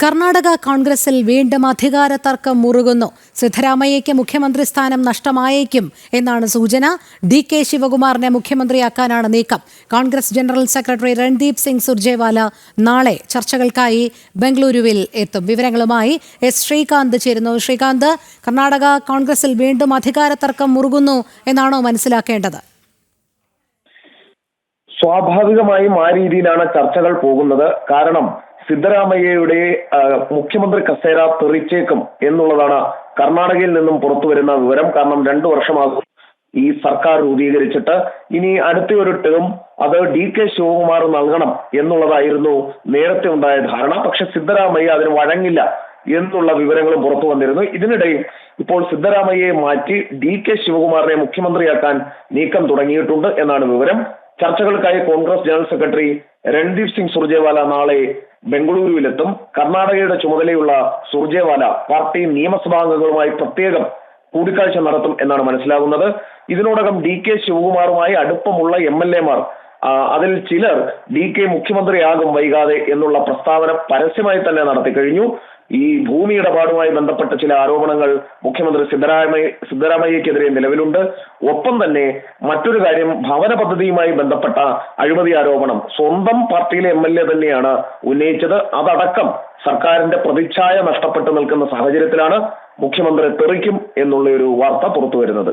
കർണാടക കോൺഗ്രസിൽ വീണ്ടും അധികാര തർക്കം മുറുകുന്നു. സിദ്ധരാമയ്യയ്ക്ക് മുഖ്യമന്ത്രി സ്ഥാനം നഷ്ടമായേക്കും എന്നാണ് സൂചന. DK ശിവകുമാറിനെ മുഖ്യമന്ത്രിയാക്കാനാണ് നീക്കം. കോൺഗ്രസ് ജനറൽ സെക്രട്ടറി രൺദീപ് സിംഗ് സുർജേവാല നാളെ ചർച്ചകൾക്കായി ബംഗളൂരുവിൽ എത്തും. വിവരങ്ങളുമായി എസ് ശ്രീകാന്ത് ചേരുന്നു. ശ്രീകാന്ത്, കർണാടക കോൺഗ്രസിൽ വീണ്ടും അധികാര തർക്കം മുറുകുന്നു എന്നാണോ മനസ്സിലാക്കേണ്ടത്? സ്വാഭാവികമായും ആ രീതിയിലാണ് ചർച്ചകൾ പോകുന്നത്. കാരണം സിദ്ധരാമയ്യയുടെ മുഖ്യമന്ത്രി കസേര തെറിച്ചേക്കും എന്നുള്ളതാണ് കർണാടകയിൽ നിന്നും പുറത്തു വരുന്ന വിവരം. കാരണം 2 വർഷമാകും ഈ സർക്കാർ രൂപീകരിച്ചിട്ട്. ഇനി അടുത്ത ഒരു ടേം അത് DK ശിവകുമാർ നൽകണം എന്നുള്ളതായിരുന്നു നേരത്തെ ഉണ്ടായ ധാരണ. പക്ഷെ സിദ്ധരാമയ്യ അതിന് വഴങ്ങില്ല എന്നുള്ള വിവരങ്ങളും പുറത്തു വന്നിരുന്നു. ഇതിനിടയിൽ ഇപ്പോൾ സിദ്ധരാമയ്യയെ മാറ്റി DK ശിവകുമാറിനെ മുഖ്യമന്ത്രിയാക്കാൻ നീക്കം തുടങ്ങിയിട്ടുണ്ട് എന്നാണ് വിവരം. ചർച്ചകൾക്കായി കോൺഗ്രസ് ജനറൽ സെക്രട്ടറി രൺദീപ് സിംഗ് സുർജേവാല നാളെ ബംഗളൂരുവിലെത്തും. കർണാടകയുടെ ചുമതലയുള്ള സുർജേവാല പാർട്ടി നിയമസഭാംഗങ്ങളുമായി പ്രത്യേകം കൂടിക്കാഴ്ച നടത്തും എന്നാണ് മനസ്സിലാകുന്നത്. ഇതിനോടകം DK ശിവകുമാറുമായി അടുപ്പമുള്ള MLA മാർ അതിൽ ചിലർ DK മുഖ്യമന്ത്രിയാകും വൈകാതെ എന്നുള്ള പ്രസ്താവന പരസ്യമായി തന്നെ നടത്തി കഴിഞ്ഞു. ഈ ഭൂമി ഇടപാടുമായി ബന്ധപ്പെട്ട ചില ആരോപണങ്ങൾ മുഖ്യമന്ത്രി സിദ്ധരാമയ്യക്കെതിരെ നിലവിലുണ്ട്. ഒപ്പം തന്നെ മറ്റൊരു കാര്യം, ഭവന പദ്ധതിയുമായി ബന്ധപ്പെട്ട അഴിമതി ആരോപണം സ്വന്തം പാർട്ടിയിലെ MLA തന്നെയാണ് ഉന്നയിച്ചത്. അതടക്കം സർക്കാരിന്റെ പ്രതിച്ഛായ നഷ്ടപ്പെട്ടു നിൽക്കുന്ന സാഹചര്യത്തിലാണ് മുഖ്യമന്ത്രി തെറിക്കും എന്നുള്ള ഒരു വാർത്ത പുറത്തു വരുന്നത്.